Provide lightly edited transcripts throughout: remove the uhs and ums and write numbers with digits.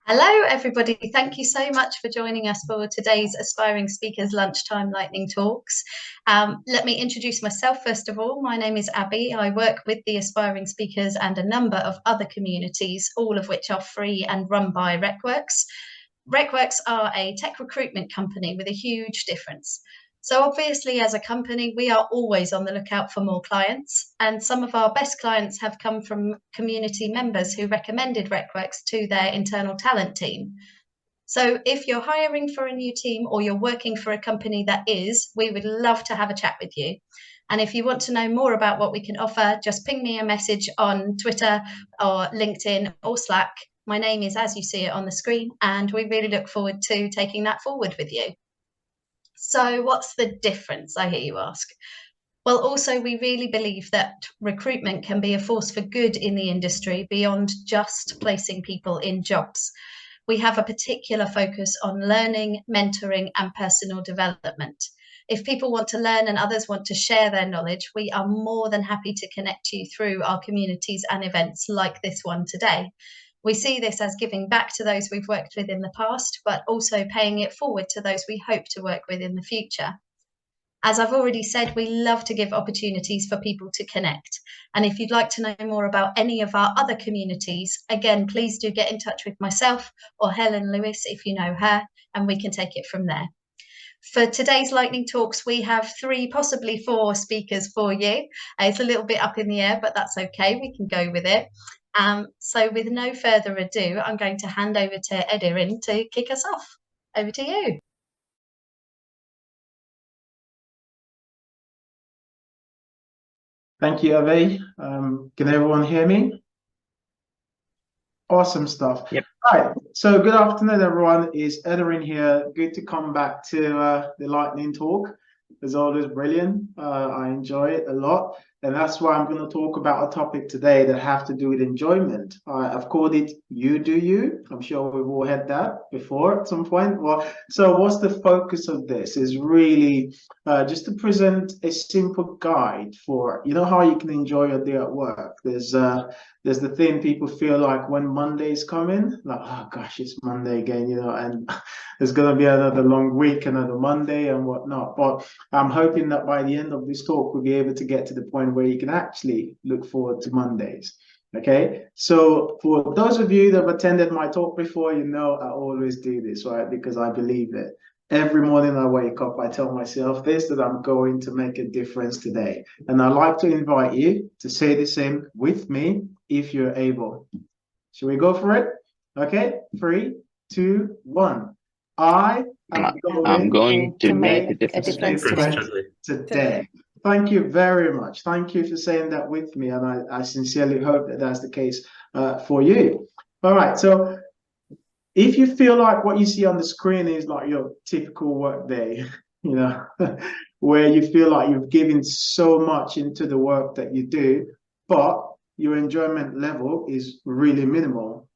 Hello, everybody. Thank you so much for joining us for today's Aspiring Speakers Lunchtime Lightning Talks. Let me introduce myself first of all. My name is Abby. I work with the Aspiring Speakers and a number of other communities, all of which are free and run by RecWorks. RecWorks are a tech recruitment company with a huge difference. So obviously, as a company, we are always on the lookout for more clients, and some of our best clients have come from community members who recommended RecWorks to their internal talent team. So if you're hiring for a new team or you're working for a company that is, we would love to have a chat with you. And if you want to know more about what we can offer, just ping me a message on Twitter or LinkedIn or Slack. My name is as you see it on the screen, and we really look forward to taking that forward with you. So what's the difference, I hear you ask? Well, also, we really believe that recruitment can be a force for good in the industry beyond just placing people in jobs. We have a particular focus on learning, mentoring, and personal development. If people want to learn and others want to share their knowledge, we are more than happy to connect you through our communities and events like this one today. We see this as giving back to those we've worked with in the past, but also paying it forward to those we hope to work with in the future. As I've already said, we love to give opportunities for people to connect. And if you'd like to know more about any of our other communities, again, please do get in touch with myself or Helen Lewis if you know her, and we can take it from there. For today's Lightning Talks, we have 3, possibly 4 speakers for you. It's a little bit up in the air, but that's okay. We can go with it. So with no further ado, I'm going to hand over to Edirin to kick us off. Over to you. Thank you, Ave. Can everyone hear me? Awesome stuff. Yep. All right. So good afternoon, everyone. It's Edirin here. Good to come back to the Lightning Talk. It's always brilliant. I enjoy it a lot. And that's why I'm going to talk about a topic today that have to do with enjoyment. I've called it You Do You. I'm sure we've all had that before at some point. Well, so what's the focus of this is really just to present a simple guide for, you know, how you can enjoy your day at work. There's the thing people feel like when Monday's coming, like, oh gosh, it's Monday again, you know, and there's going to be another long week, another Monday and whatnot. But I'm hoping that by the end of this talk, we'll be able to get to the point where you can actually look forward to Mondays. Okay, so for those of you that have attended my talk before, you know I always do this, right? Because I believe it. Every morning I wake up, I tell myself this, that I'm going to make a difference today. And I'd like to invite you to say the same with me if you're able. Should we go for it? Okay, 3, 2, 1. I'm going to make a difference today. Thank you very much. Thank you for saying that with me. And I sincerely hope that that's the case for you. All right. So if you feel like what you see on the screen is like your typical work day, you know, where you feel like you've given so much into the work that you do, but your enjoyment level is really minimal.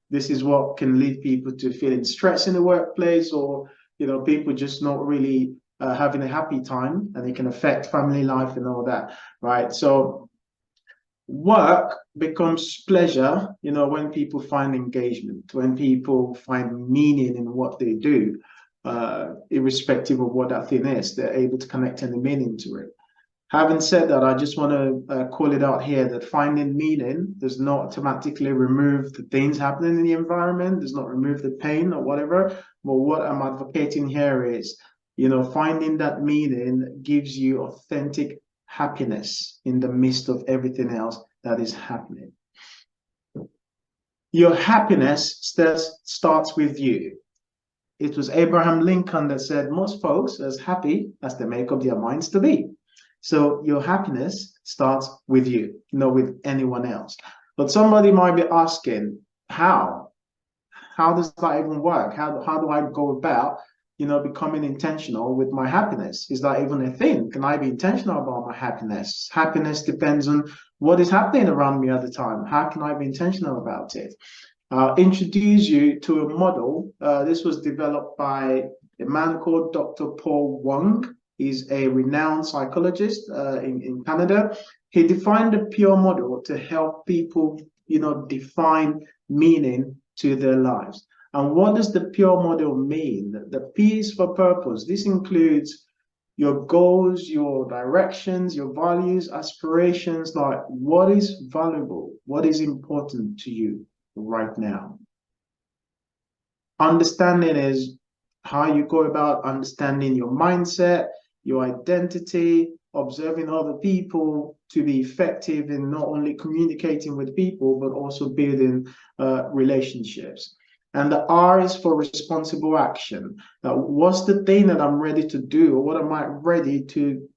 This is what can lead people to feeling stress in the workplace, or, you know, people just not really having a happy time, and it can affect family life and all that, right? So work becomes pleasure, you know, when people find engagement, when people find meaning in what they do, irrespective of what that thing is, they're able to connect any meaning to it. Having said that, I just want to call it out here that finding meaning does not automatically remove the things happening in the environment, does not remove the pain or whatever. But what I'm advocating here is, you know, finding that meaning gives you authentic happiness in the midst of everything else that is happening. Your happiness starts with you. It was Abraham Lincoln that said, most folks are as happy as they make up their minds to be. So your happiness starts with you, not with anyone else. But somebody might be asking, how? How does that even work? How do I go about, you know, becoming intentional with my happiness? Is that even a thing? Can I be intentional about my happiness? Happiness depends on what is happening around me at the time. How can I be intentional about it? I'll introduce you to a model. This was developed by a man called Dr. Paul Wong. He's a renowned psychologist in Canada. He defined a pure model to help people, you know, define meaning to their lives. And what does the pure model mean? The P is for purpose. This includes your goals, your directions, your values, aspirations, like what is valuable, what is important to you right now. Understanding is how you go about understanding your mindset, your identity, observing other people to be effective in not only communicating with people, but also building relationships. And the R is for responsible action. Now, what's the thing that I'm ready to do, or what am I ready to,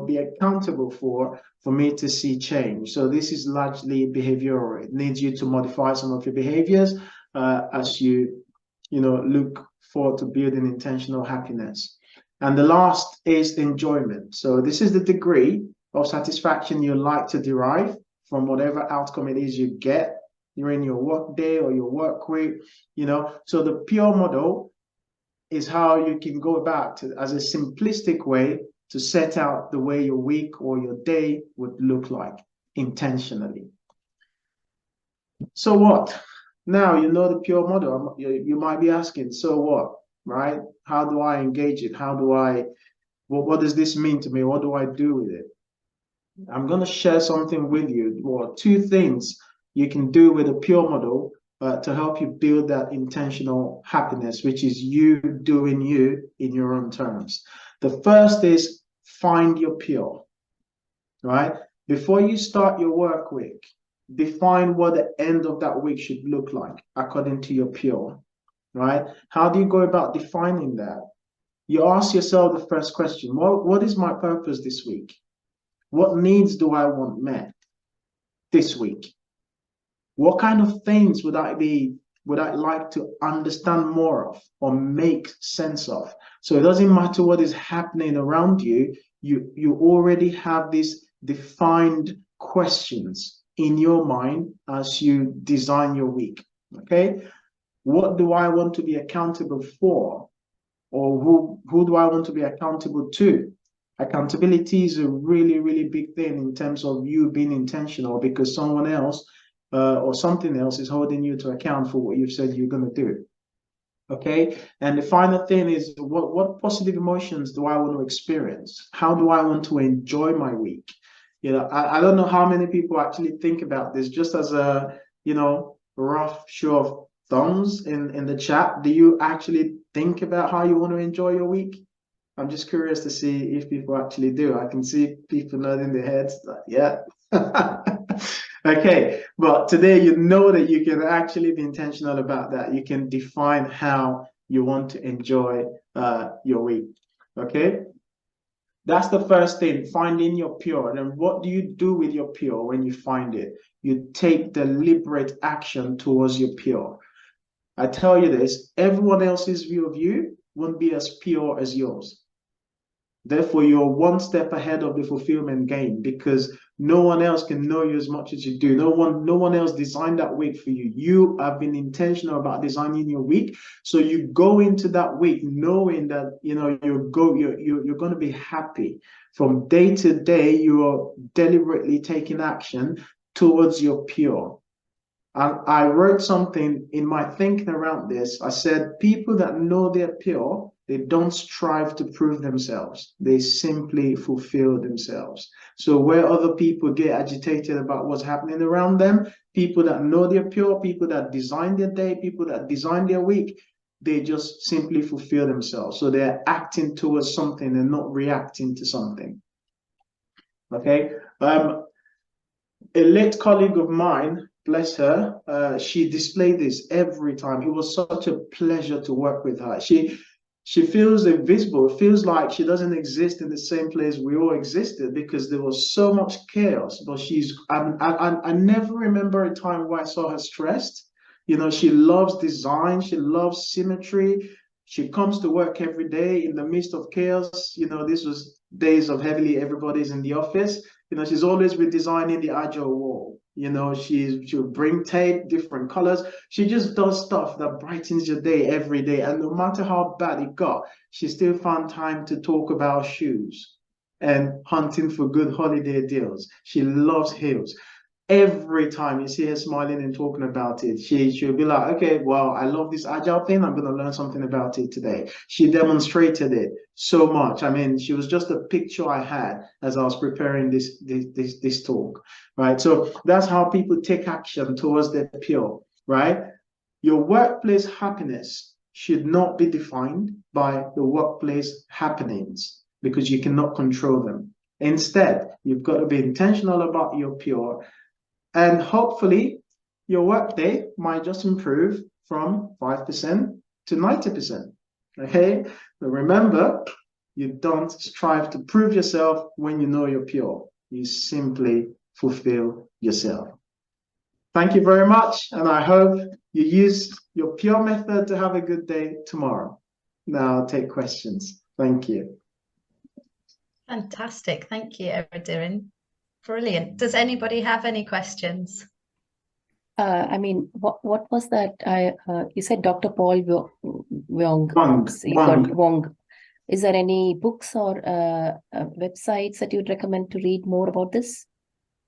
be accountable for me to see change? So this is largely behavioral. It needs you to modify some of your behaviors as you, look forward to building intentional happiness. And the last is enjoyment. So this is the degree of satisfaction you like to derive from whatever outcome it is you get during your work day or your work week, So the pure model is how you can go about to, as a simplistic way to set out the way your week or your day would look like intentionally. So what? Now you know the pure model. You might be asking, so what, right? How do I engage it? What does this mean to me? What do I do with it? I'm going to share something with you, or two things you can do with a pure model to help you build that intentional happiness, which is you doing you in your own terms. The first is find your pure, right? Before you start your work week, define what the end of that week should look like according to your pure, right? How do you go about defining that? You ask yourself the first question, what is my purpose this week? What needs do I want met this week? What kind of things would I like to understand more of or make sense of? So it doesn't matter what is happening around you, you already have these defined questions in your mind as you design your week, okay? What do I want to be accountable for? Or who do I want to be accountable to? Accountability is a really, really big thing in terms of you being intentional, because someone else or something else is holding you to account for what you've said you're going to do. Okay. And the final thing is, what positive emotions do I want to experience? How do I want to enjoy my week? I don't know how many people actually think about this. Just as a, rough show of thumbs in the chat, do you actually think about how you want to enjoy your week? I'm just curious to see if people actually do. I can see people nodding their heads. Yeah. Okay. But today, you know that you can actually be intentional about that. You can define how you want to enjoy your week. Okay. That's the first thing, finding your pure. And then what do you do with your pure when you find it? You take deliberate action towards your pure. I tell you this, everyone else's view of you won't be as pure as yours. Therefore, you're one step ahead of the fulfillment game, because no one else can know you as much as you do. No one else designed that week for you. You have been intentional about designing your week. So you go into that week knowing that you're going to be happy. From day to day, you are deliberately taking action towards your pure. And I wrote something in my thinking around this. I said, people that know they're pure, they don't strive to prove themselves. They simply fulfill themselves. So where other people get agitated about what's happening around them, people that know they're pure, people that design their day, people that design their week, they just simply fulfill themselves. So they're acting towards something and not reacting to something. Okay. A late colleague of mine, bless her, she displayed this every time. It was such a pleasure to work with her. She feels invisible. It feels like she doesn't exist in the same place we all existed, because there was so much chaos. But I never remember a time where I saw her stressed. She loves design. She loves symmetry. She comes to work every day in the midst of chaos. This was days of heavily everybody's in the office. She's always redesigning the agile wall. She'll bring tape, different colors. She just does stuff that brightens your day every day. And no matter how bad it got, she still found time to talk about shoes and hunting for good holiday deals. She loves heels. every time you see her smiling and talking about it, she'll be like, okay, well, I love this agile thing. I'm going to learn something about it today. She demonstrated it so much. I mean, she was just a picture I had as I was preparing this talk, right? So that's how people take action towards their pure, right? Your workplace happiness should not be defined by the workplace happenings because you cannot control them. Instead, you've got to be intentional about your pure. And hopefully your workday might just improve from 5% to 90%. Okay? But remember, you don't strive to prove yourself when you know you're pure. You simply fulfill yourself. Thank you very much. And I hope you use your pure method to have a good day tomorrow. Now I'll take questions. Thank you. Fantastic. Thank you, Eridirin. Brilliant. Does anybody have any questions? I mean, what was that? You said Dr. Paul Wong. Wong. Is there any books or websites that you'd recommend to read more about this?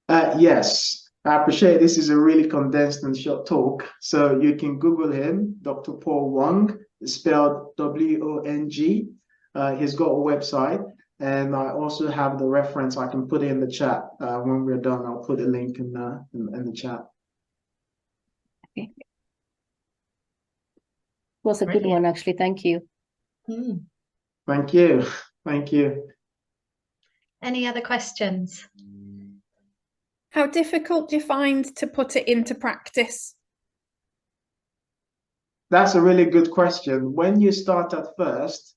Yes, I appreciate this is a really condensed and short talk. So you can Google him, Dr. Paul Wong, spelled W-O-N-G. He's got a website. And I also have the reference. I can put it in the chat when we're done. I'll put a link in the chat. Okay. It was a good one, actually. Thank you. Thank you. Thank you. Any other questions? How difficult do you find to put it into practice? That's a really good question. When you start at first,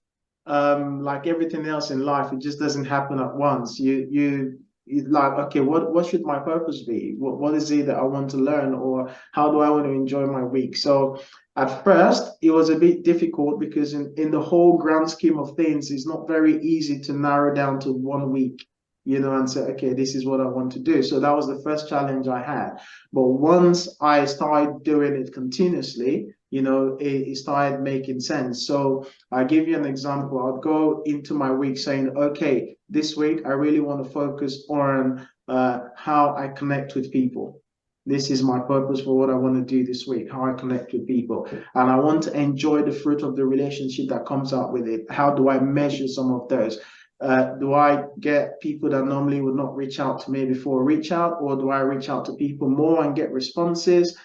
like everything else in life, it just doesn't happen at once. You like, okay, what should my purpose be? What is it that I want to learn, or how do I want to enjoy my week? So at first, it was a bit difficult because in the whole grand scheme of things, it's not very easy to narrow down to 1 week, you know, and say, okay, this is what I want to do. So that was the first challenge I had. But once I started doing it continuously, you know, it started making sense. So I'll give you an example. I'll go into my week saying, okay, this week I really want to focus on how I connect with people. This is my purpose for what I want to do this week, how I connect with people. And I want to enjoy the fruit of the relationship that comes out with it. How do I measure some of those? Do I get people that normally would not reach out to me before reach out, or do I reach out to people more and get responses?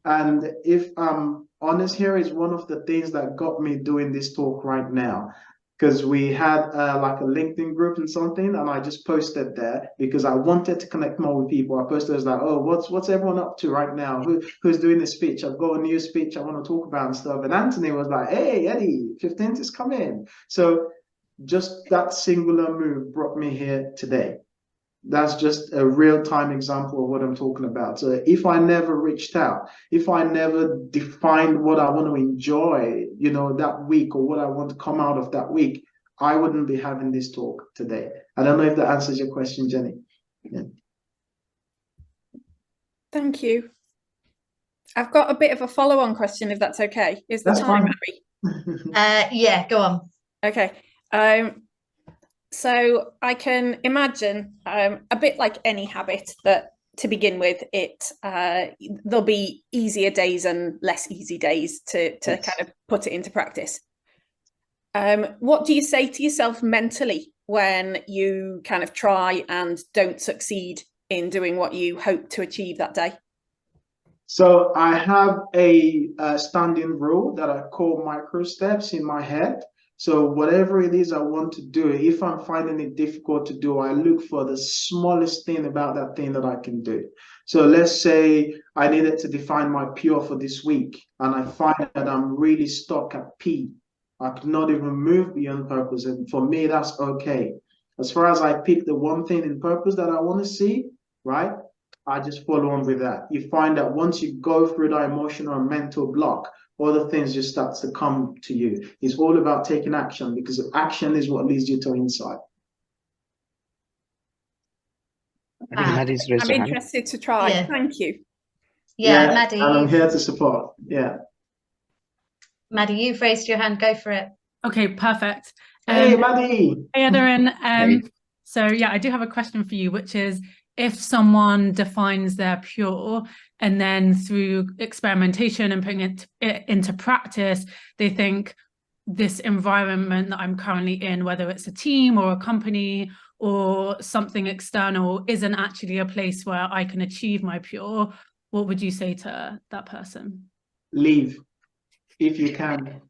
And if I'm honest, here is one of the things that got me doing this talk right now, because we had like a LinkedIn group and something, and I just posted there because I wanted to connect more with people. I posted, I was like, oh, what's everyone up to right now? Who's doing a speech? I've got a new speech I want to talk about and stuff. And Anthony was like, hey, Eddie, 15th is coming. So just that singular move brought me here today. That's just a real-time example of what I'm talking about. So if I never reached out, if I never defined what I want to enjoy, you know, that week, or what I want to come out of that week, I wouldn't be having this talk today. I don't know if that answers your question, Jenny. Yeah. Thank you. I've got a bit of a follow-on question, if that's okay. Is the time, Abby? Yeah, go on. Okay. So I can imagine a bit like any habit that to begin with, there'll be easier days and less easy days to kind of put it into practice. What do you say to yourself mentally when you kind of try and don't succeed in doing what you hope to achieve that day? So I have a standing rule that I call micro steps in my head. So whatever it is I want to do, if I'm finding it difficult to do, I look for the smallest thing about that thing that I can do. So let's say I needed to define my pure for this week, and I find that I'm really stuck at P. I could not even move beyond purpose. And for me, that's okay. As far as I pick the one thing in purpose that I want to see, right? I just follow on with that. You find that once you go through that emotional and mental block, other things just start to come to you. It's all about taking action, because action is what leads you to insight. I'm interested to try. Yeah. Thank you. Yeah, Maddie. And I'm here to support. Yeah. Maddie, you've raised your hand. Go for it. Okay, perfect. Hey, Maddie. Hey, Edirin. Hey. So yeah, I do have a question for you, which is, if someone defines they're pure and then through experimentation and putting it into practice, they think this environment that I'm currently in, whether it's a team or a company or something external, isn't actually a place where I can achieve my pure, what would you say to that person? Leave if you can.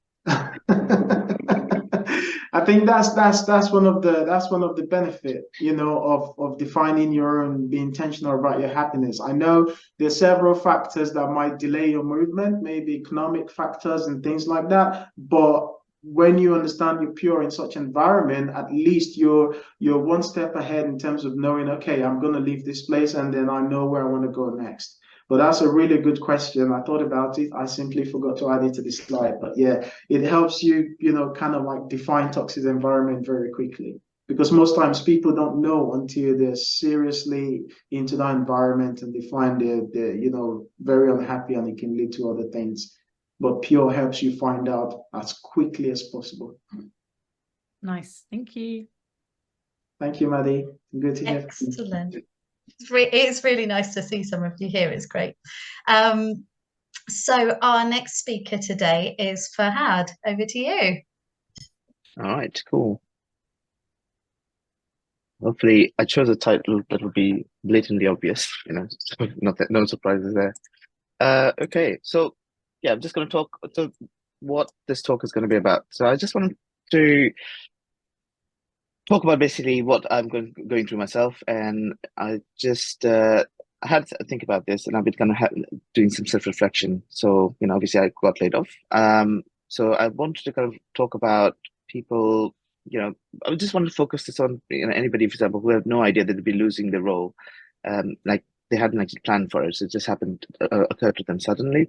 I think that's one of the benefit, you know, of defining your own, be intentional about your happiness. I know there's several factors that might delay your movement, maybe economic factors and things like that. But when you understand you're pure in such environment, at least you're one step ahead in terms of knowing, okay, I'm going to leave this place and then I know where I want to go next. But that's a really good question. I thought about it. I simply forgot to add it to the slide. But yeah, it helps you, you know, kind of like define toxic environment very quickly. Because most times people don't know until they're seriously into that environment and they find they're you know, very unhappy and it can lead to other things. But Pure helps you find out as quickly as possible. Nice. Thank you. Thank you, Maddie. Good to hear from you. Excellent. It's really nice to see some of you here. It's great. So our next speaker today is Farhad. Over to you. All right, cool. Hopefully, I chose a title that will be blatantly obvious, you know, so no surprises there. Okay, so yeah, I'm just going to talk to what this talk is going to be about. So I just wanted to talk about basically what I'm going through myself, and I just I had to think about this, and I've been kind of doing some self-reflection. So, you know, obviously I got laid off. So I wanted to kind of talk about people, you know, I just wanted to focus this on, you know, anybody, for example, who have no idea that they'd be losing their role, like they hadn't actually planned for it. So it just happened, occurred to them suddenly.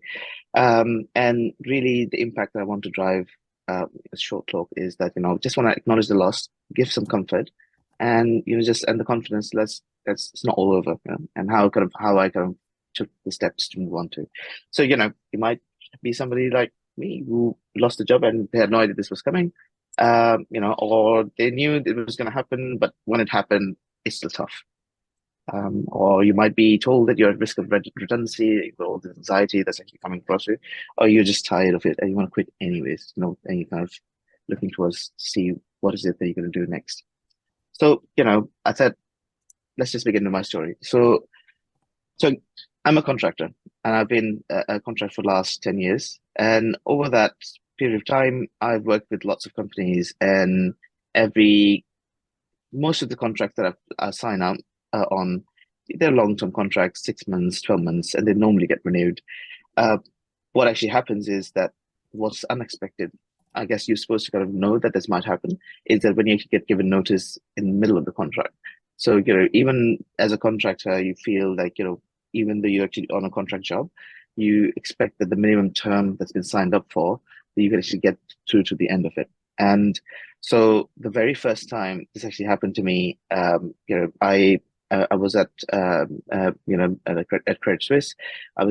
And really the impact that I want to drive a short talk is that, you know, just want to acknowledge the loss, give some comfort, and, you know, just, and the confidence, it's not all over, you know, and how I kind of took the steps to move on to. So, you know, you might be somebody like me who lost a job and they had no idea this was coming, you know, or they knew it was going to happen, but when it happened, it's still tough. Or you might be told that you're at risk of redundancy, all the anxiety that's actually coming across you, or you're just tired of it and you want to quit anyways, you know, and you're kind of looking towards to see what is it that you're going to do next. So, you know, I said, let's just begin with my story. So I'm a contractor, and I've been a contractor for the last 10 years. And over that period of time, I've worked with lots of companies, and most of the contracts that I sign up on, they're long-term contracts, 6 months, 12 months, and they normally get renewed. What actually happens is that what's unexpected, I guess you're supposed to kind of know that this might happen, is that when you actually get given notice in the middle of the contract. So, you know, even as a contractor, you feel like, you know, even though you're actually on a contract job, you expect that the minimum term that's been signed up for, that you can actually get through to the end of it. And so the very first time this actually happened to me, you know, I was at you know, at Credit Suisse. I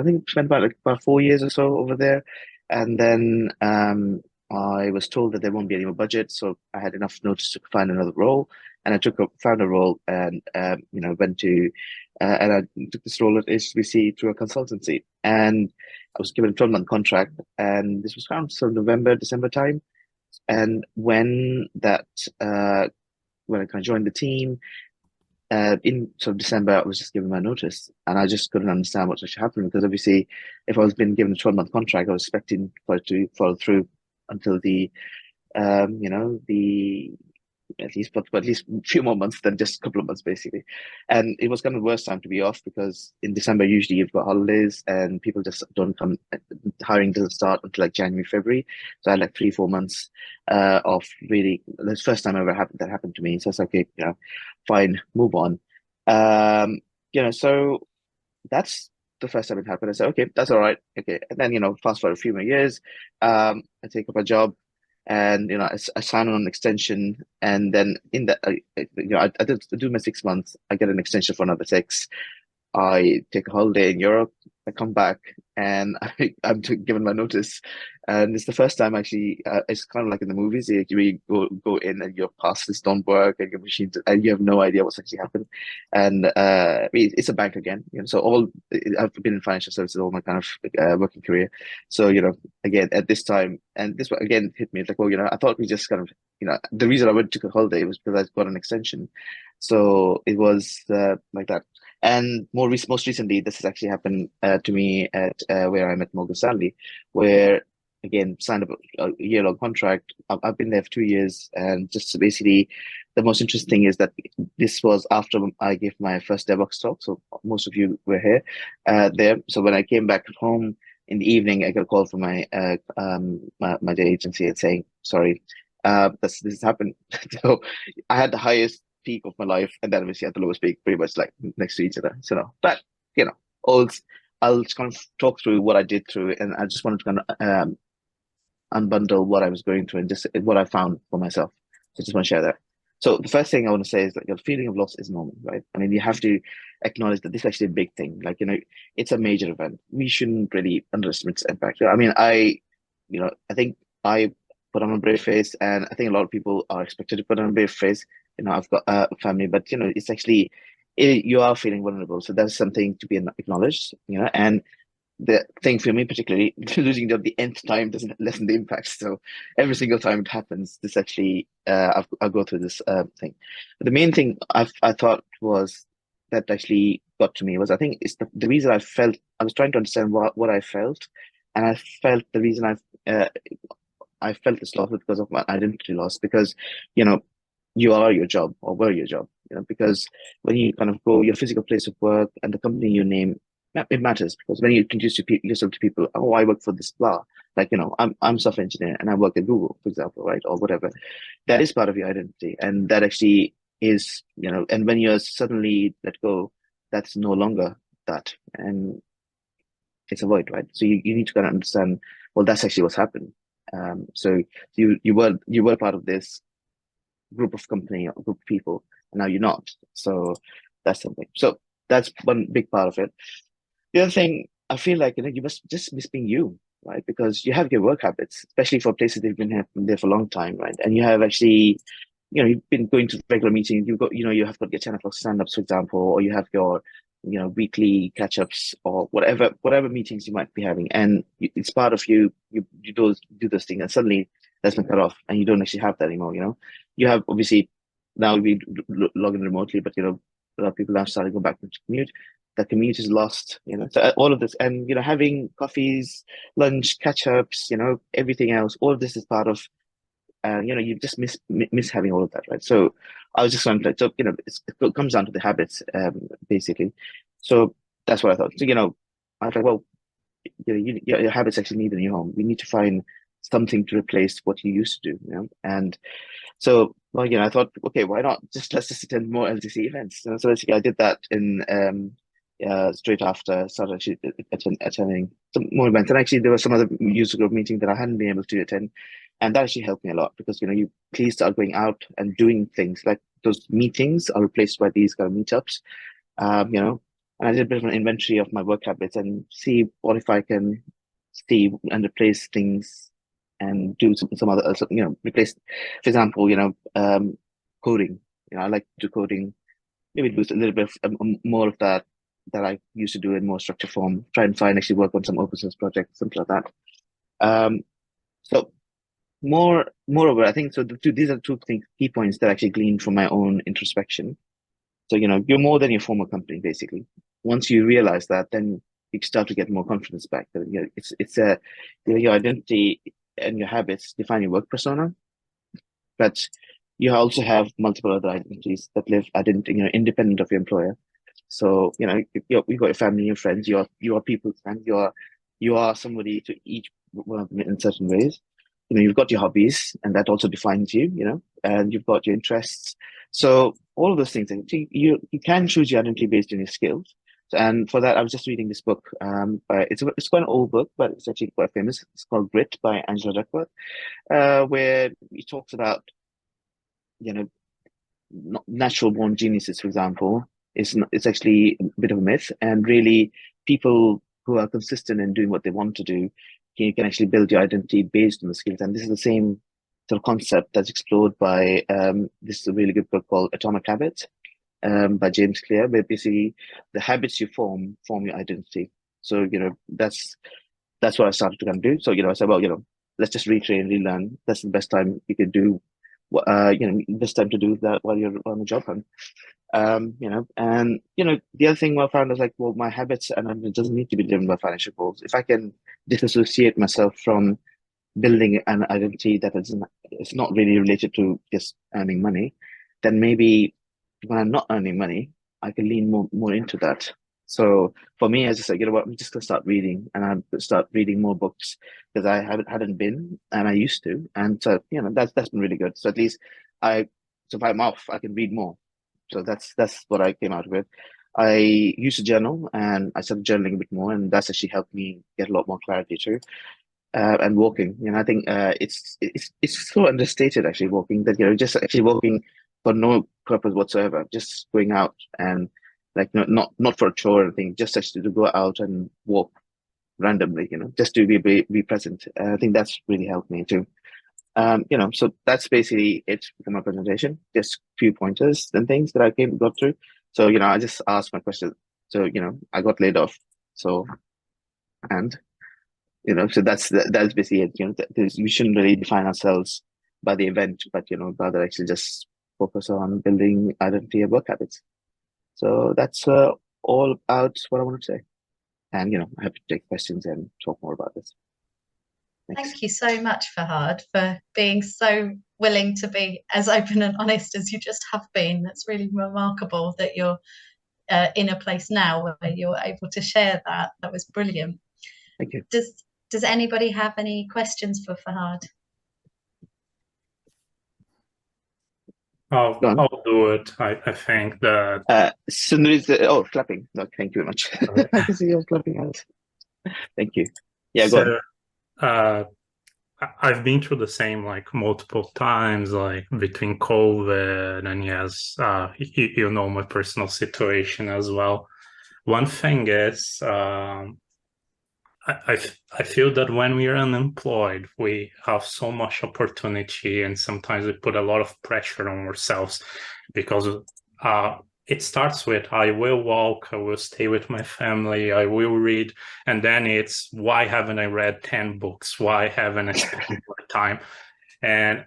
think spent about 4 years or so over there, and then I was told that there won't be any more budget, so I had enough notice to find another role, and I found a role, and you know, went to and I took this role at HSBC through a consultancy, and I was given a 12-month contract, and this was around sort of November, December time, and when I kind of joined the team. In sort of December, I was just given my notice, and I just couldn't understand what actually happened, because obviously, if I was being given a 12-month contract, I was expecting for it to follow through until the, you know, at least a few more months than just a couple of months, basically. And it was kind of the worst time to be off, because in December, usually you've got holidays and people just don't come, hiring doesn't start until like January, February. So I had like 3-4 months of really, the first time ever that happened to me. So it's like, okay, you know, fine, move on. You know, so that's the first time it happened. I said, okay, that's all right. Okay. And then, you know, fast forward a few more years, I take up a job. And, you know, I sign on an extension, and then in that, you know, I do my 6 months. I get an extension for another 6. I take a holiday in Europe, I come back and I'm given my notice, and it's the first time actually. It's kind of like in the movies, you go in and your passes don't work and your machines, and you have no idea what's actually happened. And it's a bank again, So I've been in financial services all my kind of working career. So again at this time, and this again hit me. It's like, well, I thought we just kind of, the reason I went to a holiday was because I got an extension. So it was like that. And most recently, this has actually happened to me at where I'm at Morgan Stanley, where again signed up a year-long contract. I've been there for 2 years, and just basically, the most interesting thing is that this was after I gave my first DevOps talk. So most of you were here there. So when I came back home in the evening, I got a call from my day agency and saying, "Sorry, this has happened." So I had the highest peak of my life, and then obviously at the lowest peak, pretty much like next to each other. So no, but I'll just kind of talk through what I did through, and I just wanted to kind of unbundle what I was going through and just what I found for myself. So I just want to share that. So the first thing I want to say is that your feeling of loss is normal, right? I mean, you have to acknowledge that this is actually a big thing. Like, it's a major event. We shouldn't really underestimate its impact. I mean, I think I put on a brave face, and I think a lot of people are expected to put on a brave face. I've got a family, but it's actually you are feeling vulnerable, so that's something to be acknowledged. And the thing for me particularly, losing job the nth time doesn't lessen the impact. So every single time it happens, this actually I go through this thing. But the main thing I thought was that actually got to me was, I think it's the reason I was trying to understand what I felt, and I felt the reason I felt this loss was because of my identity loss, because you are your job, or were your job, because when you kind of go your physical place of work and the company you name, it matters, because when you introduce yourself to people, oh, I work for this blah, like, I'm software engineer and I work at Google, for example, right, or whatever, that is part of your identity, and that actually is, and when you're suddenly let go, that's no longer that, and it's a void, right? So you need to kind of understand, well, that's actually what's happened. So you were part of this group of company or group of people, and now you're not. So that's something. So that's one big part of it. The other thing, I feel like you must just miss being you, right? Because you have your work habits, especially for places that you've been there for a long time, right? And you have actually, you've been going to regular meetings. You've got, you have got your 10 o'clock stand-ups, for example, or you have your weekly catch-ups, or whatever meetings you might be having, and it's part of you do those things, and suddenly that's been cut off, and you don't actually have that anymore. You have, obviously, now we log in remotely, but a lot of people now starting to go back to commute. The commute is lost, so all of this, and having coffees, lunch, catch-ups, everything else, all of this is part of, you just miss having all of that, right? So I was just wondering, so it comes down to the habits, basically. So that's what I thought. So I was like, well, your habits actually need a new home. We need to find something to replace what you used to do, and so, well, I thought, okay, why not let's just attend more LTC events. So basically, I did that in straight after started actually attending some more events, and actually there were some other user group meetings that I hadn't been able to attend, and that actually helped me a lot, because you please start going out and doing things like those meetings are replaced by these kind of meetups, and I did a bit of an inventory of my work habits and see what if I can see and replace things and do some other, replace, for example, coding. I like to do coding, maybe do a little bit of, more of that I used to do in more structured form, try and actually work on some open source projects, something like that. So moreover, I think, so these are two key points that I actually gleaned from my own introspection. So, you're more than your former company, basically. Once you realize that, then you start to get more confidence back. It's your identity and your habits define your work persona, but you also have multiple other identities that live independent of your employer. So you got your family, your friends, you are people's friends. You are somebody to each one of them in certain ways. You've got your hobbies, and that also defines you. And you've got your interests. So all of those things, you can choose your identity based on your skills. And for that, I was just reading this book. It's quite an old book, but it's actually quite famous. It's called Grit by Angela Duckworth, where he talks about, natural born geniuses, for example. It's actually a bit of a myth, and really people who are consistent in doing what they want to do, you can actually build your identity based on the skills. And this is the same sort of concept that's explored by this is a really good book called Atomic Habits by James Clear, where basically the habits you form your identity. So that's what I started to kind of do. So I said, well, let's just retrain, relearn. That's the best time you could do. Best time to do that while you're on the job hunt. And the other thing I found was like, well, my habits and it doesn't need to be driven by financial goals. If I can disassociate myself from building an identity that it's not really related to just earning money, then maybe when I'm not earning money, I can lean more into that. So for me, I just like, what, I'm just gonna start reading, and I start reading more books because I hadn't been, and I used to, and so that's been really good. So at least so if I'm off, I can read more. So that's what I came out with. I used to journal, and I started journaling a bit more, and that's actually helped me get a lot more clarity too. And walking, I think it's so understated actually, walking, that just actually walking for no purpose whatsoever, just going out and like not for a chore or anything, just actually to go out and walk randomly, just to be present. I think that's really helped me too. So that's basically it for my presentation. Just a few pointers and things that I got through. So I just asked my question. So I got laid off. So so that's basically it. We shouldn't really define ourselves by the event, but rather actually just focus on building identity and work habits. So that's all about what I want to say. And I have to take questions and talk more about this. Thanks. Thank you so much, Fahad, for being so willing to be as open and honest as you just have been. That's really remarkable that you're in a place now where you're able to share that. That was brilliant. Thank you. Does anybody have any questions for Fahad? I'll do it. I think that clapping. No, thank you very much. I can see you clapping out. Thank you. Yeah, so, go on. I've been through the same like multiple times, like between COVID and yes, you know my personal situation as well. One thing is, I feel that when we are unemployed, we have so much opportunity, and sometimes we put a lot of pressure on ourselves because it starts with, I will walk, I will stay with my family, I will read, and then it's, why haven't I read 10 books? Why haven't I spent more time? And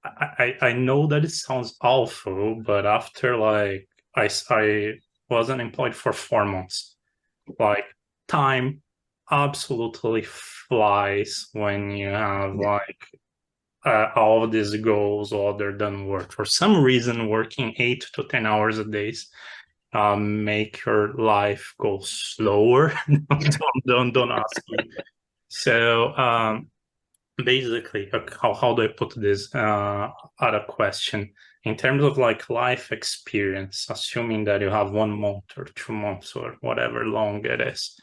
I know that it sounds awful, but after like, I was unemployed for 4 months, like time absolutely flies when you have like all of these goals other than work. For some reason, working 8 to 10 hours a day make your life go slower. don't ask me. So basically, how do I put this other question? In terms of like life experience, assuming that you have 1 month or 2 months or whatever long it is,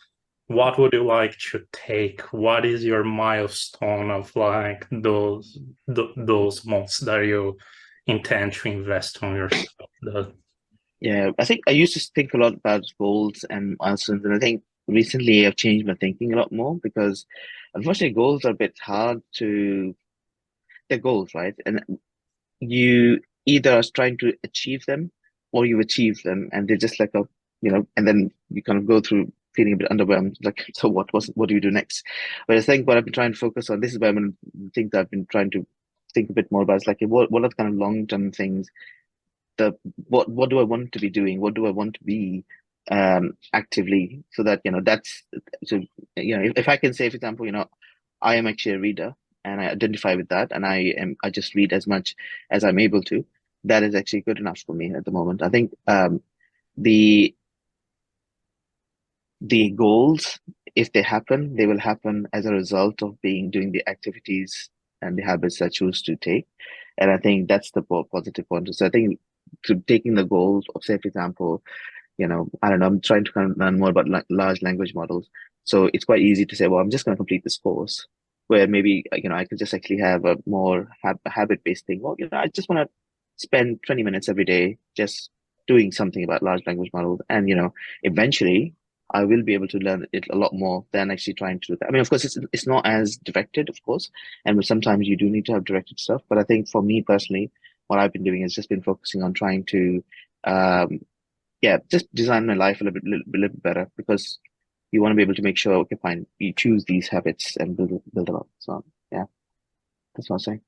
what would you like to take? What is your milestone of like those months that you intend to invest on yourself? Yeah, I think I used to think a lot about goals and milestones, and I think recently I've changed my thinking a lot more because unfortunately goals are a bit hard to, they're goals, right? And you either are trying to achieve them or you achieve them, and they're just like and then you kind of go through feeling a bit underwhelmed, like, so what do you do next? But I think what I've been trying to focus on, this is where I'm going to think that I've been trying to think a bit more about, is like, what are the kind of long-term things, what do I want to be doing? What do I want to be actively, so that, that's, so, if I can say, for example, I am actually a reader and I identify with that, and I just read as much as I'm able to, that is actually good enough for me at the moment. I think the goals, if they happen, they will happen as a result of doing the activities and the habits I choose to take. And I think that's the positive point. So I think taking the goals of, say, for example, I don't know, I'm trying to kind of learn more about large language models. So it's quite easy to say, well, I'm just going to complete this course, where maybe, I could just actually have a more habit-based thing. Well, I just want to spend 20 minutes every day just doing something about large language models. And, eventually I will be able to learn it a lot more than actually trying to do that. I mean, of course, it's not as directed, of course, and sometimes you do need to have directed stuff. But I think for me personally, what I've been doing has just been focusing on trying to, just design my life a little bit better, because you want to be able to make sure, okay, fine, you choose these habits and build them up. So yeah, that's what I'm saying.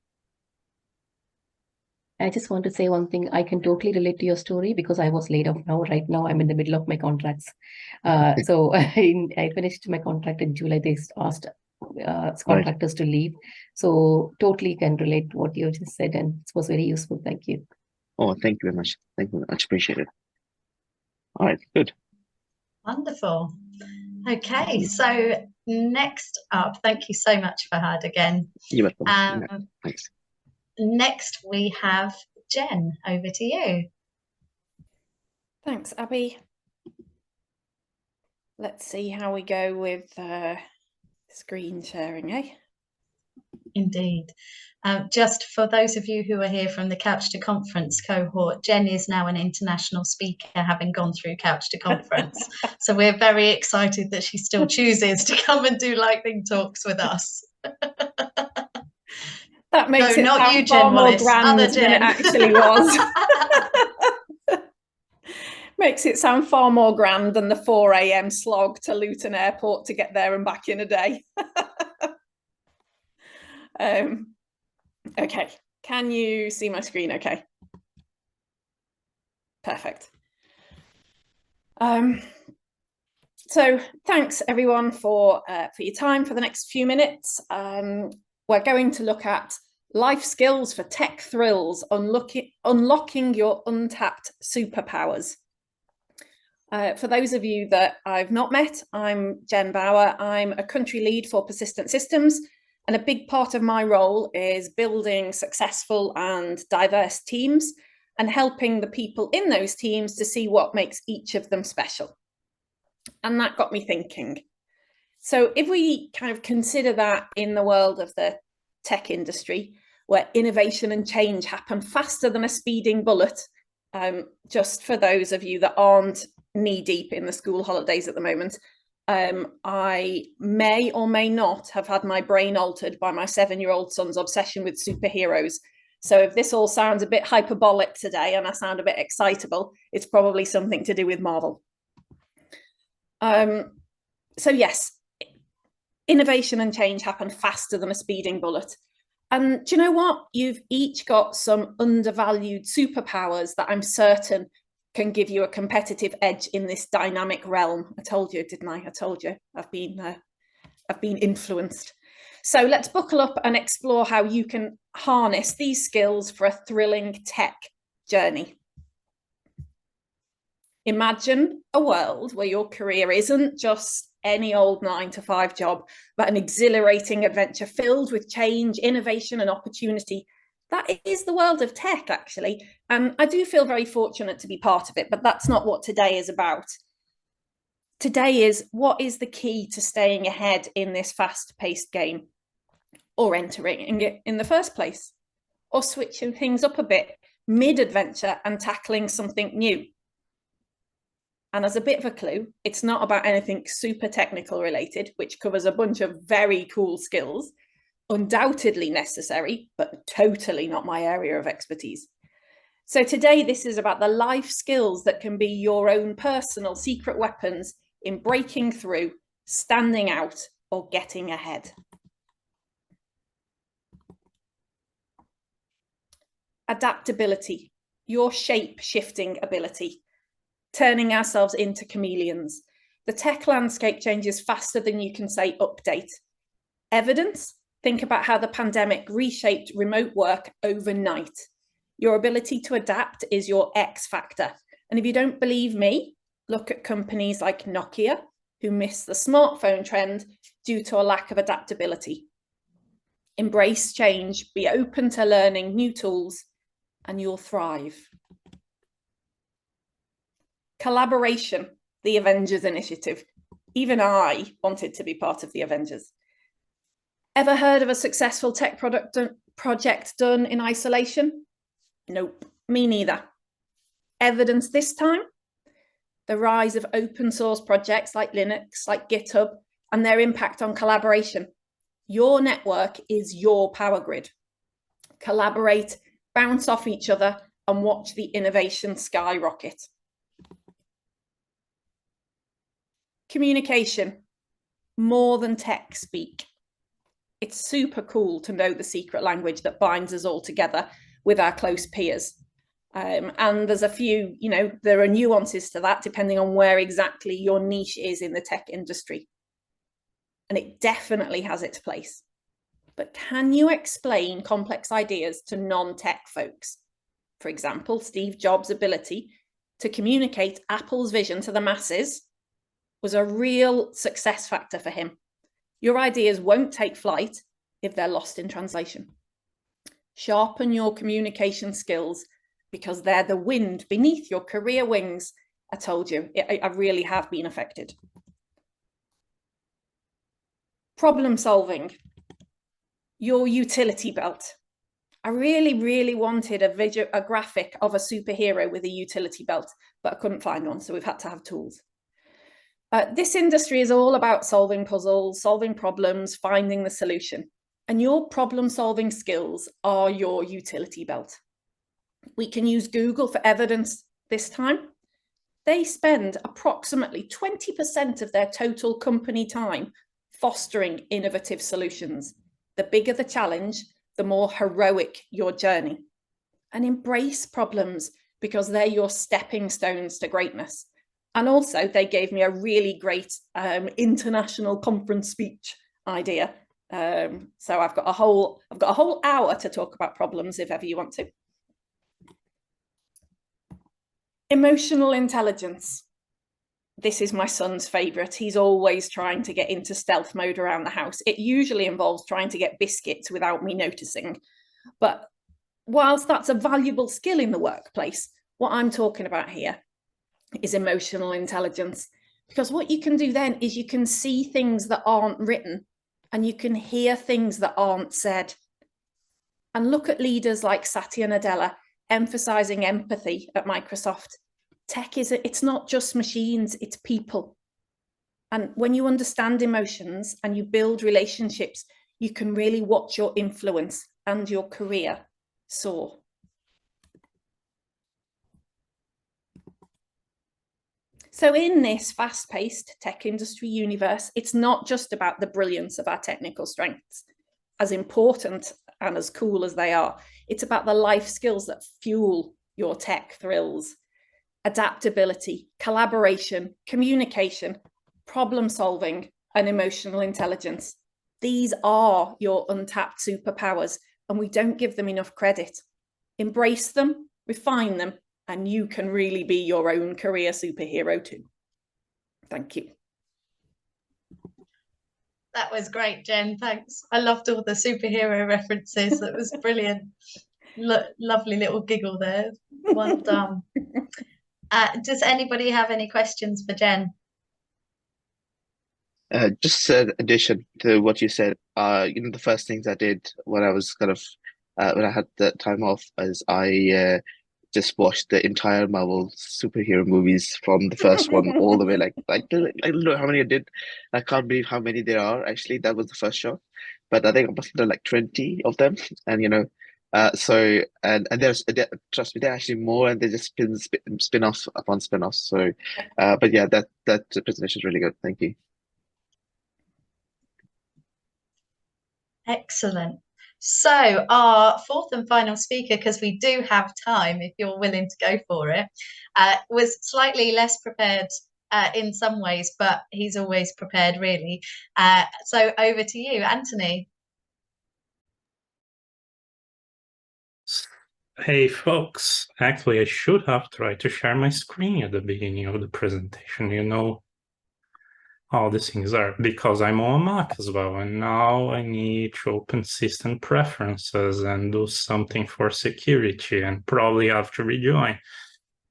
I just want to say one thing. I can totally relate to your story because I was laid off now. Right now, I'm in the middle of my contracts. So I finished my contract in July. They asked contractors to leave. So totally can relate to what you just said, and it was very useful. Thank you. Oh, thank you very much. Thank you very much. Appreciate it. All right, good. Wonderful. Okay, so next up, thank you so much, Fahad, again. You're welcome. Thanks. Next, we have Jen. Over to you. Thanks, Abby. Let's see how we go with screen sharing, eh? Indeed. Just for those of you who are here from the Couch to Conference cohort, Jen is now an international speaker, having gone through Couch to Conference. So we're very excited that she still chooses to come and do lightning talks with us. That makes it not sound you, far Jen more Wallace, grand other than Jen. it actually was. Makes it sound far more grand than the 4 a.m. slog to Luton Airport to get there and back in a day. Okay, can you see my screen okay? Perfect. So thanks everyone for your time for the next few minutes. We're going to look at life skills for tech thrills, unlocking your untapped superpowers. For those of you that I've not met, I'm Jen Bauer. I'm a country lead for Persistent Systems, and a big part of my role is building successful and diverse teams and helping the people in those teams to see what makes each of them special. And that got me thinking. So if we kind of consider that in the world of the tech industry, where innovation and change happen faster than a speeding bullet, just for those of you that aren't knee deep in the school holidays at the moment, I may or may not have had my brain altered by my 7-year-old son's obsession with superheroes. So if this all sounds a bit hyperbolic today and I sound a bit excitable, it's probably something to do with Marvel. So yes, innovation and change happen faster than a speeding bullet. And do you know what? You've each got some undervalued superpowers that I'm certain can give you a competitive edge in this dynamic realm. I told you, didn't I? I told you, I've been influenced. So let's buckle up and explore how you can harness these skills for a thrilling tech journey. Imagine a world where your career isn't just any old 9-to-5 job, but an exhilarating adventure filled with change, innovation, and opportunity. That is the world of tech, actually. And I do feel very fortunate to be part of it, but that's not what today is about. Today is what is the key to staying ahead in this fast-paced game, or entering it in the first place, or switching things up a bit mid-adventure and tackling something new. And as a bit of a clue, it's not about anything super technical related, which covers a bunch of very cool skills, undoubtedly necessary, but totally not my area of expertise. So today, this is about the life skills that can be your own personal secret weapons in breaking through, standing out, or getting ahead. Adaptability, your shape-shifting ability. Turning ourselves into chameleons. The tech landscape changes faster than you can say update. Evidence? Think about how the pandemic reshaped remote work overnight. Your ability to adapt is your X factor. And if you don't believe me, look at companies like Nokia, who missed the smartphone trend due to a lack of adaptability. Embrace change, be open to learning new tools, and you'll thrive. Collaboration, the Avengers Initiative. Even I wanted to be part of the Avengers. Ever heard of a successful tech project done in isolation? Nope, me neither. Evidence this time? the rise of open source projects like Linux, like GitHub, and their impact on collaboration. Your network is your power grid. Collaborate, bounce off each other, and watch the innovation skyrocket. Communication, more than tech speak. It's super cool to know the secret language that binds us all together with our close peers. And there's a few, there are nuances to that depending on where exactly your niche is in the tech industry. And it definitely has its place. But can you explain complex ideas to non-tech folks? For example, Steve Jobs' ability to communicate Apple's vision to the masses was a real success factor for him. Your ideas won't take flight if they're lost in translation. Sharpen your communication skills because they're the wind beneath your career wings. I told you, I really have been affected. Problem solving, your utility belt. I really, really wanted a graphic of a superhero with a utility belt, but I couldn't find one, so we've had to have tools. This industry is all about solving puzzles, solving problems, finding the solution. And your problem-solving skills are your utility belt. We can use Google for evidence this time. They spend approximately 20% of their total company time fostering innovative solutions. The bigger the challenge, the more heroic your journey. And embrace problems because they're your stepping stones to greatness. And also they gave me a really great international conference speech idea. So I've got a whole hour to talk about problems if ever you want to. Emotional intelligence. This is my son's favorite. He's always trying to get into stealth mode around the house. It usually involves trying to get biscuits without me noticing. But whilst that's a valuable skill in the workplace, what I'm talking about here is emotional intelligence. Because what you can do then is you can see things that aren't written and you can hear things that aren't said. And look at leaders like Satya Nadella emphasizing empathy at Microsoft. Tech it's not just machines, it's people. And when you understand emotions and you build relationships, you can really watch your influence and your career soar. So in this fast-paced tech industry universe, it's not just about the brilliance of our technical strengths, as important and as cool as they are. It's about the life skills that fuel your tech thrills. Adaptability, collaboration, communication, problem solving, and emotional intelligence. These are your untapped superpowers, and we don't give them enough credit. Embrace them, refine them, and you can really be your own career superhero too. Thank you. That was great, Jen. Thanks. I loved all the superhero references. That was brilliant. Lovely little giggle there. Well done. Does anybody have any questions for Jen? Just an addition to what you said. The first things I did when I was when I had the time off is I just watched the entire Marvel superhero movies from the first one all the way. I don't know how many I did. I can't believe how many there are. Actually, that was the first show, but I think I must have done like 20 of them. And so there's trust me, there are actually more, and they just spin-offs upon spin-offs. So, but yeah, that presentation is really good. Thank you. Excellent. So our fourth and final speaker, because we do have time if you're willing to go for it, was slightly less prepared in some ways, but he's always prepared really. So over to you, Anthony. Hey folks, actually I should have tried to share my screen at the beginning of the presentation, how the things are, because I'm on Mac as well, and now I need to open system preferences and do something for security, and probably have to rejoin.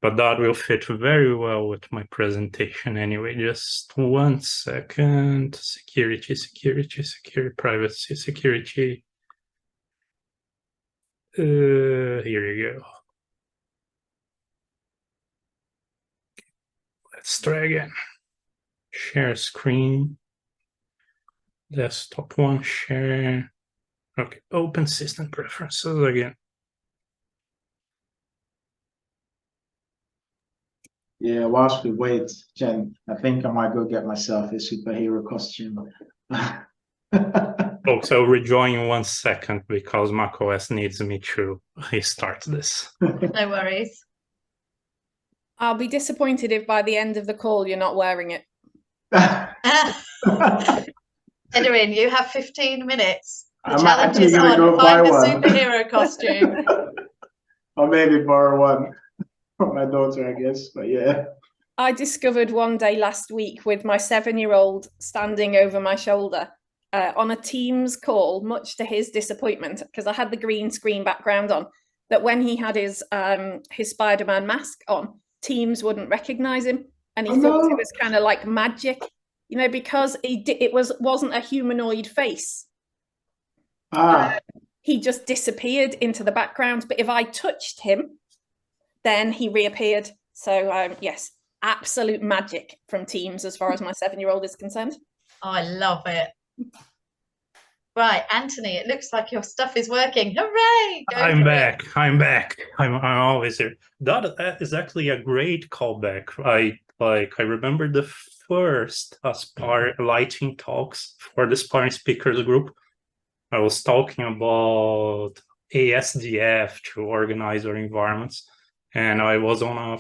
But that will fit very well with my presentation anyway. Just 1 second. Security, privacy, security. Here you go. Let's try again. Share screen. Desktop one, share. Okay, open system preferences again. Yeah, whilst we wait, Jen, I think I might go get myself a superhero costume. Folks, I'll rejoin in 1 second because macOS needs me to restart this. No worries. I'll be disappointed if by the end of the call you're not wearing it. Edwin, you have 15 minutes. The I'm challenge actually is gonna on. go Find buy a one. superhero costume. Or maybe borrow one from my daughter, I guess. But yeah. I discovered one day last week with my 7-year-old standing over my shoulder on a Teams call, much to his disappointment, because I had the green screen background on, that when he had his Spider-Man mask on, Teams wouldn't recognize him, and he thought it was kind of like magic, you know, because it wasn't a humanoid face. He just disappeared into the background, but if I touched him, then he reappeared. So yes, absolute magic from Teams as far as my 7-year-old is concerned. Oh, I love it. Right, Anthony, it looks like your stuff is working. Hooray! I'm back. I'm always here. That is actually a great callback. I remember the first Aspire lighting talks for the Aspiring Speakers group. I was talking about ASDF to organize our environments, and I was on an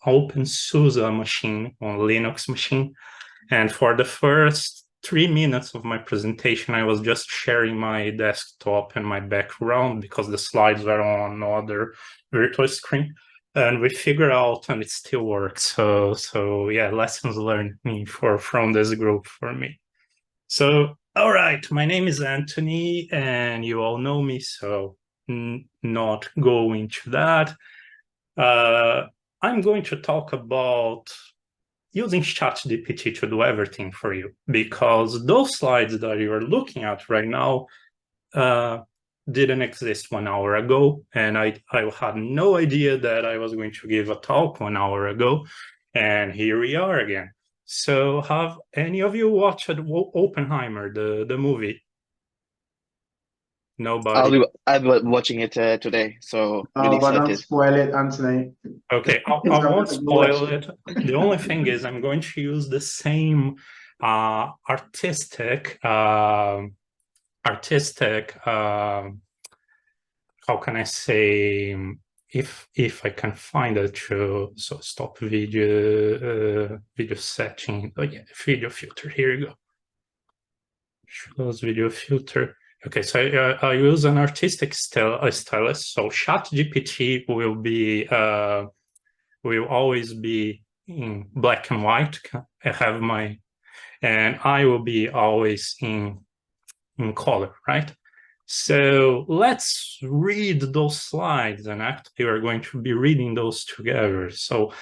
OpenSUSE machine, on Linux machine, and for the first 3 minutes of my presentation, I was just sharing my desktop and my background because the slides were on another virtual screen, and we figured out, and it still works. So yeah, lessons learned from this group for me. So, all right, my name is Anthony, and you all know me, so not going to that. I'm going to talk about using ChatGPT to do everything for you, because those slides that you're looking at right now didn't exist 1 hour ago, and I had no idea that I was going to give a talk 1 hour ago, and here we are again. So have any of you watched Oppenheimer, the movie? Nobody? I'll be watching it today, so really But don't excited. spoil it, Anthony. Okay, I won't spoil it. The only thing is I'm going to use the same artistic, how can I say, if I can find it, so stop video setting. Oh yeah, video filter, here you go. Close video filter. Okay, so I use an artistic stylus. So ChatGPT will always be in black and white. I have and I will be always in color, right? So let's read those slides, and actually we're going to be reading those together. So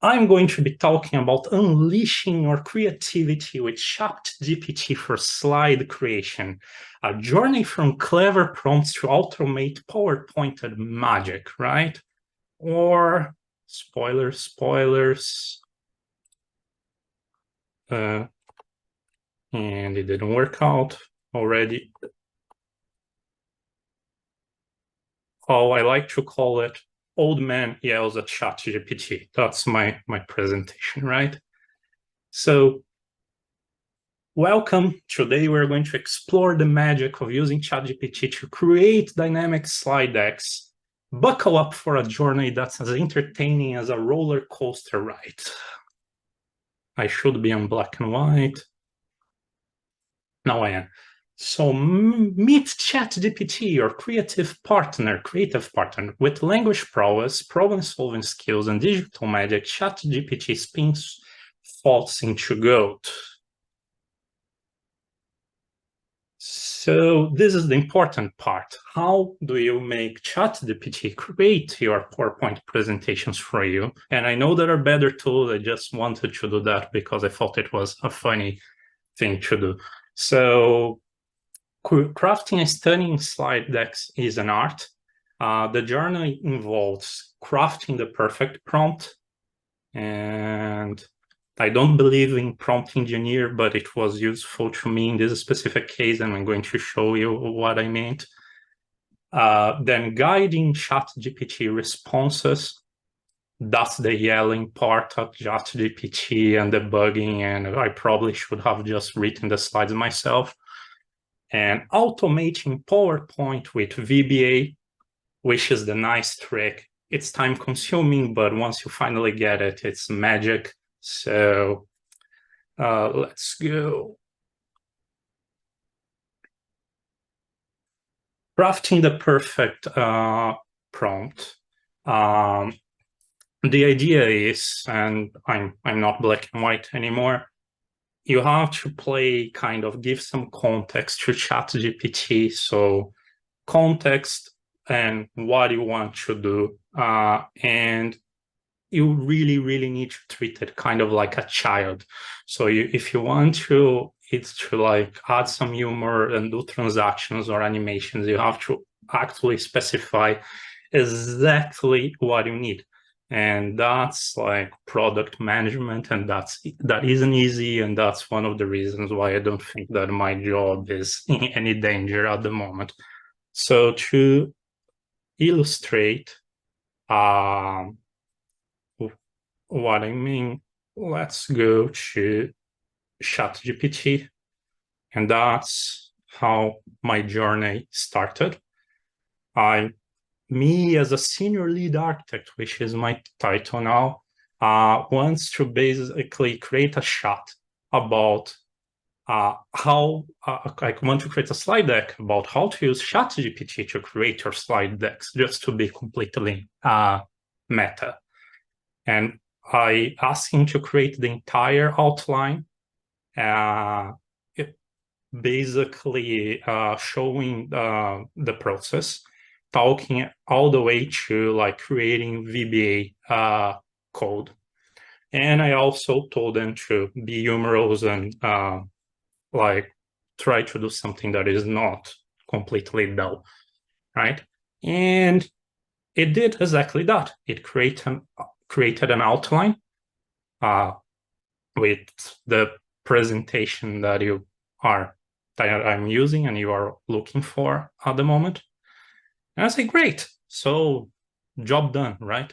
I'm going to be talking about unleashing your creativity with ChatGPT for slide creation, a journey from clever prompts to automate PowerPointed magic, right? Or spoilers. And it didn't work out already. Oh, I like to call it Old Man Yells at ChatGPT. That's my presentation, right? So welcome. Today we're going to explore the magic of using ChatGPT to create dynamic slide decks. Buckle up for a journey that's as entertaining as a roller coaster ride. I should be on black and white. Now I am. So meet ChatGPT, your creative partner. With language prowess, problem-solving skills, and digital magic, ChatGPT spins thoughts into gold. So this is the important part. How do you make ChatGPT create your PowerPoint presentations for you? And I know there are better tools. I just wanted to do that because I thought it was a funny thing to do. So crafting a stunning slide deck is an art. The journey involves crafting the perfect prompt, And I don't believe in prompt engineer, but it was useful to me in this specific case, and I'm going to show you what I meant. Then guiding ChatGPT responses. That's the yelling part of ChatGPT and debugging, and I probably should have just written the slides myself. And automating PowerPoint with VBA, which is the nice trick. It's time consuming, but once you finally get it, it's magic. So let's go. Crafting the perfect prompt. The idea is, and I'm not black and white anymore, you have to play, kind of give some context to ChatGPT. So context and what you want to do. And you really, really need to treat it kind of like a child. So if you want to, it's to like add some humor and do transactions or animations, you have to actually specify exactly what you need. And that's like product management, and that isn't easy, and that's one of the reasons why I don't think that my job is in any danger at the moment. So to illustrate what I mean, let's go to ChatGPT, and that's how my journey started. Me as a senior lead architect, which is my title now, wants to basically create a chat about how I want to create a slide deck about how to use ChatGPT to create your slide decks, just to be completely meta. And I asked him to create the entire outline, basically showing the process, talking all the way to like creating VBA code. And I also told them to be humorous and like try to do something that is not completely dull, right? And it did exactly that. It created an outline with the presentation that I'm using and you are looking for at the moment. And I say, great, so job done, right?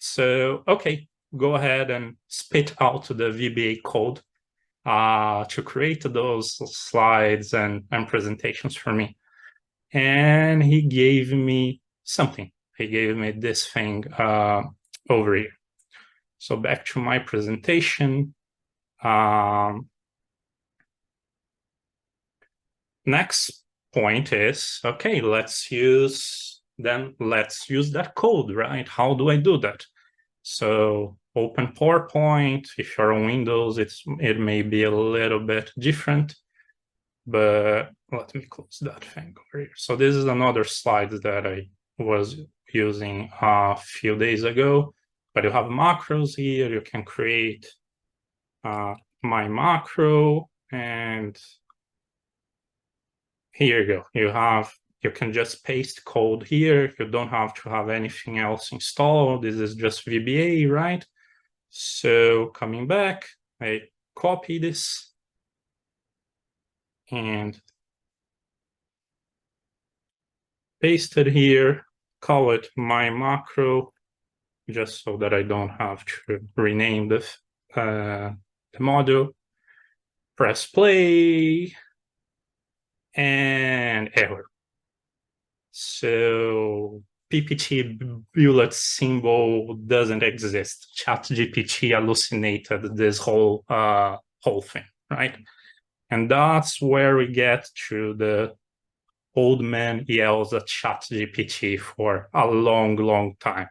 So, okay, go ahead and spit out the VBA code to create those slides and presentations for me. And he gave me something. He gave me this thing over here. So back to my presentation. Next point is, okay, let's use that code, right? How do I do that? So open PowerPoint. If you're on Windows, it may be a little bit different, but let me close that thing over here. So this is another slide that I was using a few days ago, but you have macros here. You can create my macro, and here you go. You can just paste code here. You don't have to have anything else installed. This is just VBA, right? So coming back, I copy this and paste it here, call it my macro, just so that I don't have to rename the module. Press play, and error. So PPT bullet symbol doesn't exist. ChatGPT hallucinated this whole thing, right? And that's where we get to the old man yells at ChatGPT for a long, long time.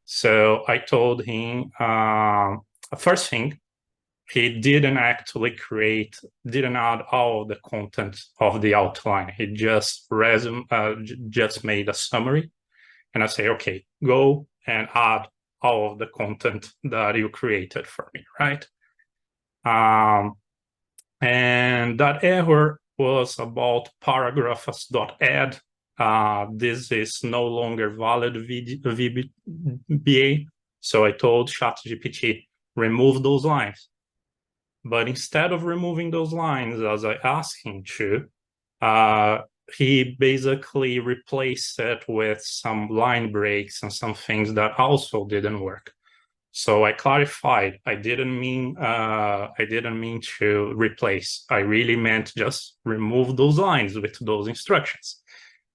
So I told him, first thing, he didn't actually didn't add all the content of the outline. He just made a summary. And I say, okay, go and add all of the content that you created for me, right? And that error was about paragraphs.add. This is no longer valid VBA. So I told ChatGPT, remove those lines. But instead of removing those lines, as I asked him to, he basically replaced it with some line breaks and some things that also didn't work. So I clarified. I didn't mean to replace. I really meant just remove those lines with those instructions,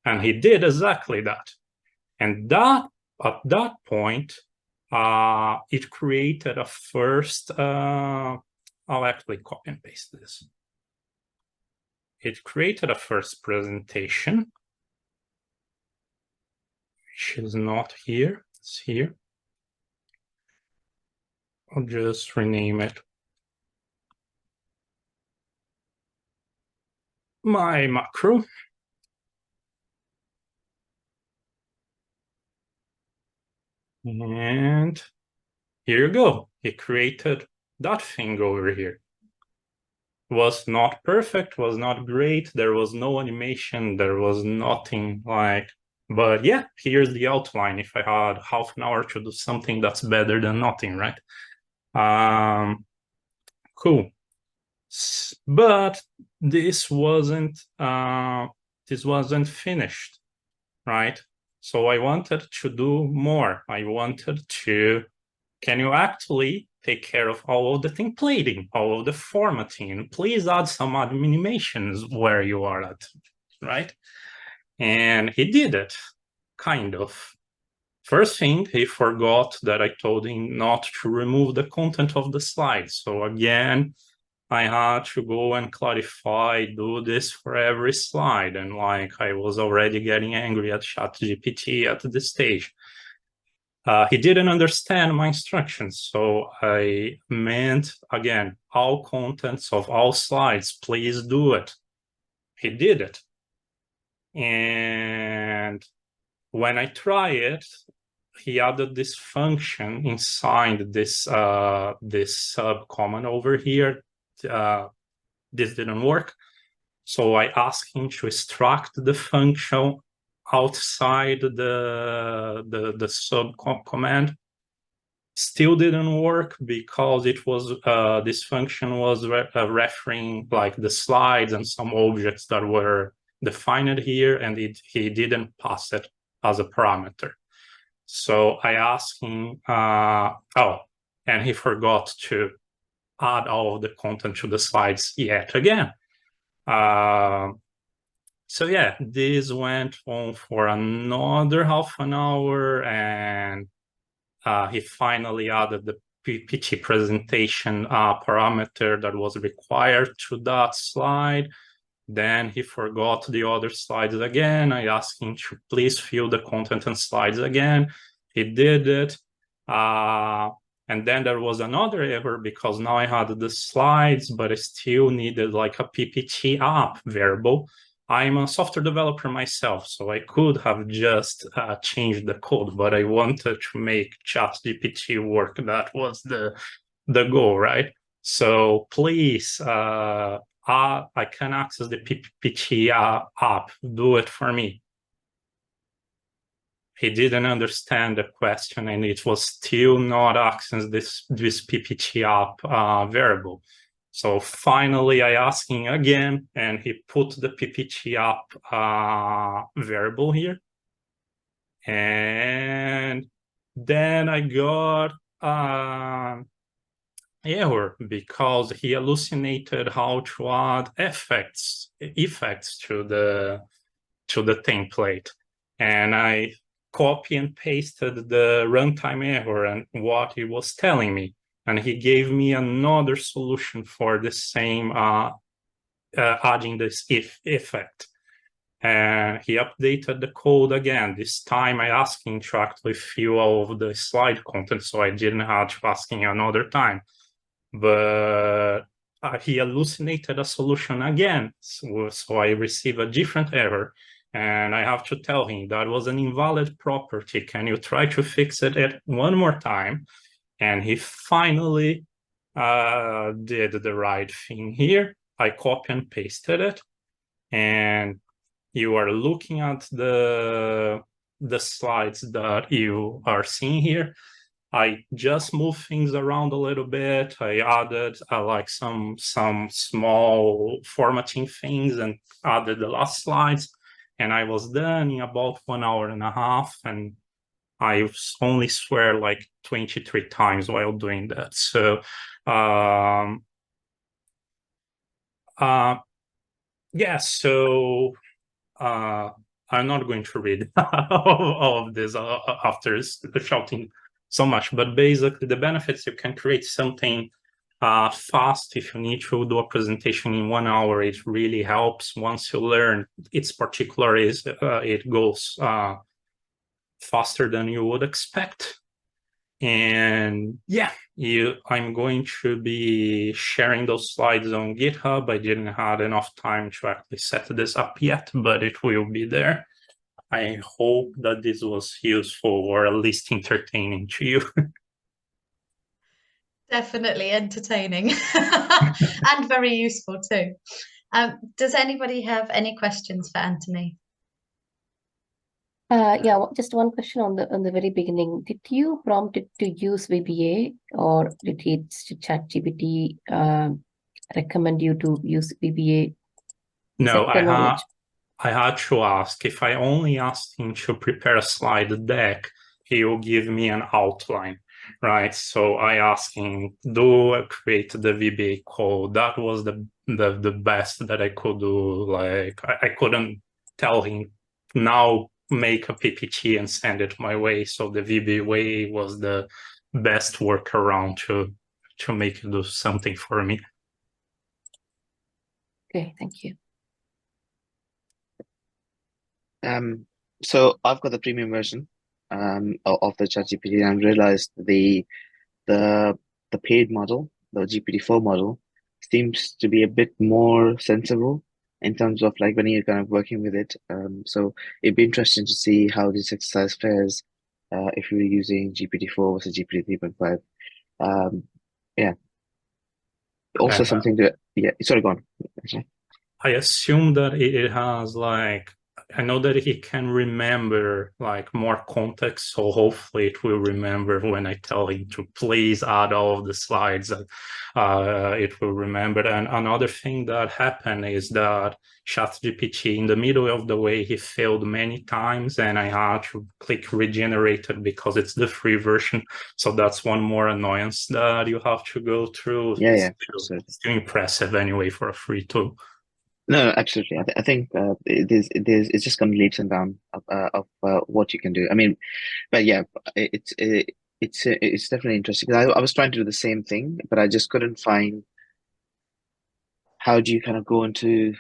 and he did exactly that. And that at that point, it created a first. I'll actually copy and paste this. It created a first presentation, which is not here. It's here. I'll just rename it my macro. And here you go. It created that thing over here. Was not perfect, was not great. There was no animation. There was nothing like, but yeah, here's the outline. If I had half an hour to do something, that's better than nothing, right? Cool. But this wasn't finished, right? So I wanted to do more. I wanted to, can you actually take care of all of the templating, all of the formatting, and please add some animations where you are at, right? And he did it, kind of. First thing, he forgot that I told him not to remove the content of the slide. So again, I had to go and clarify, do this for every slide. And like, I was already getting angry at ChatGPT at this stage. He didn't understand my instructions. So I meant, again, all contents of all slides, please do it. He did it. And when I try it, he added this function inside this subcommand over here. This didn't work. So I asked him to extract the function outside the sub command. Still didn't work because it was this function was referring like the slides and some objects that were defined here, and he didn't pass it as a parameter. So I asked him, and he forgot to add all of the content to the slides yet again. So yeah, this went on for another half an hour, and he finally added the PPT presentation parameter that was required to that slide. Then he forgot the other slides again. I asked him to please fill the content and slides again. He did it. And then there was another error because now I had the slides, but I still needed like a PPT app variable. I'm a software developer myself, so I could have just changed the code, but I wanted to make ChatGPT work. That was the goal, right? So please, I can access the PPT app. Do it for me. He didn't understand the question, and it was still not accessing this PPT app variable. So finally, I asked him again, and he put the PPT app variable here. And then I got error because he hallucinated how to add effects to the template, and I copy and pasted the runtime error and what he was telling me, and he gave me another solution for the same adding this effect. And he updated the code again. This time I asked him to actually fill all of the slide content, so I didn't have to ask him another time. But he hallucinated a solution again, so I received a different error. And I have to tell him that was an invalid property. Can you try to fix it one more time? And he finally did the right thing here. I copy and pasted it. And you are looking at the slides that you are seeing here. I just moved things around a little bit. I added like some small formatting things and added the last slides, and I was done in about 1.5 hours, and I only swear like 23 times while doing that. So yeah, so I'm not going to read all of this after shouting so much, but basically the benefits, you can create something fast. If you need to do a presentation in 1 hour, it really helps. Once you learn its particularities, it goes faster than you would expect. And yeah, I'm going to be sharing those slides on GitHub. I didn't have enough time to actually set this up yet, but it will be there. I hope that this was useful or at least entertaining to you. Definitely entertaining and very useful too. Does anybody have any questions for Anthony? Yeah, just one question on the very beginning. Did you prompt it to use VBA, or did ChatGPT recommend you to use VBA? No, I had to ask. If I only asked him to prepare a slide deck, he will give me an outline, right? So I asked him, create the VBA code. That was the best that I could do. Like I couldn't tell him now make a PPT and send it my way. So the VBA way was the best workaround to make it do something for me. Okay, thank you. So I've got the premium version of the ChatGPT, and I realized the paid model, the GPT-4 model, seems to be a bit more sensible in terms of like when you're kind of working with it. So it'd be interesting to see how this exercise fares if you're using GPT-4 versus GPT 3.5. Yeah. Also something that, yeah, sorry, go on. I assume that it has like, I know that it can remember like more context, so hopefully it will remember when I tell him to please add all of the slides, it will remember. And another thing that happened is that ChatGPT, in the middle of the way, he failed many times, and I had to click regenerate it because it's the free version. So that's one more annoyance that you have to go through. Yeah, It's still impressive anyway for a free tool. No, absolutely. I think it's just going to leaps and bounds of what you can do. I mean, but yeah, it's definitely interesting. I was trying to do the same thing, but I just couldn't find how do you kind of go into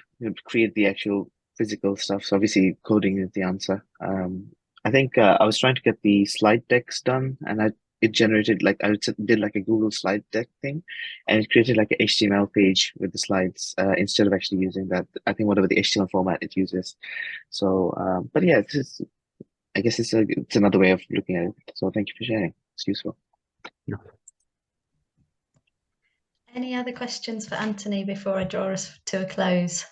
create the actual physical stuff. So obviously, coding is the answer. I think I was trying to get the slide decks done, and it generated like I did like a Google slide deck thing, and it created like an HTML page with the slides instead of actually using that. I think whatever the HTML format it uses. So, but yeah, I guess it's another way of looking at it. So thank you for sharing. It's useful. Yeah. Any other questions for Anthony before I draw us to a close?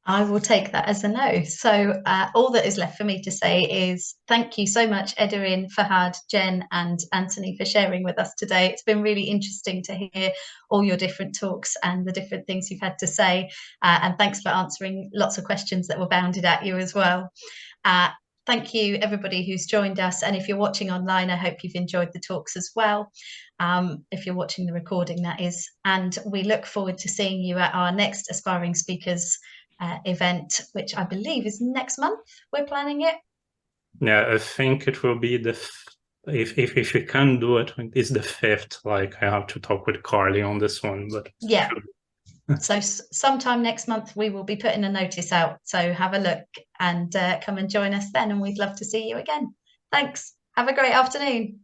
I will take that as a no. So all that is left for me to say is thank you so much, Edarin, Fahad, Jen and Anthony for sharing with us today. It's been really interesting to hear all your different talks and the different things you've had to say. And thanks for answering lots of questions that were bounded at you as well. Thank you, everybody who's joined us. And if you're watching online, I hope you've enjoyed the talks as well. If you're watching the recording, that is. And we look forward to seeing you at our next Aspiring Speakers event, which I believe is next month. We're planning it. Yeah, I think it will be if you can do it, it's the 5th. Like I have to talk with Carly on this one, but yeah. So sometime next month we will be putting a notice out. So have a look and come and join us then, and we'd love to see you again. Thanks. Have a great afternoon.